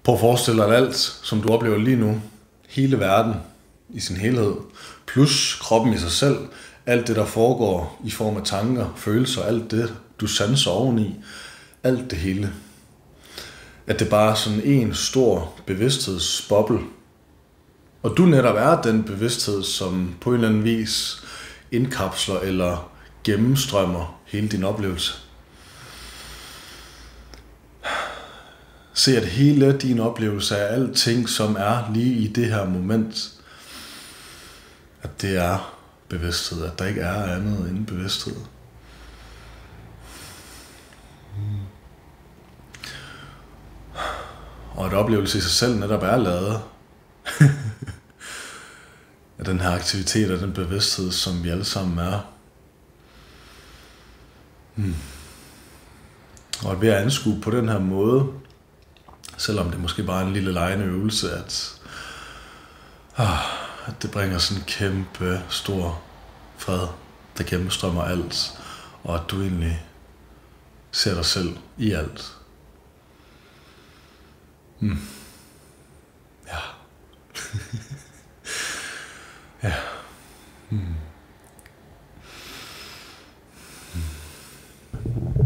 Prøv at forestille dig, at alt, som du oplever lige nu, hele verden i sin helhed, plus kroppen i sig selv, alt det, der foregår i form af tanker, følelser, alt det, du sanser oveni, alt det hele. At det bare er sådan en stor bevidsthedsboble. Og du netop er den bevidsthed, som på en eller anden vis indkapsler eller gennemstrømmer hele din oplevelse. Se, at hele din oplevelse af alting, som er lige i det her moment, at det er bevidsthed, at der ikke er andet end bevidsthed. Og at oplevelse i sig selv netop er lavet af den her aktivitet og den bevidsthed, som vi alle sammen er. Og at ved at anskue på den her måde, selvom det måske bare er en lille legende øvelse, at det bringer sådan en kæmpe stor fred, der gennemstrømmer alt, og at du egentlig ser dig selv i alt. Ja. Ja.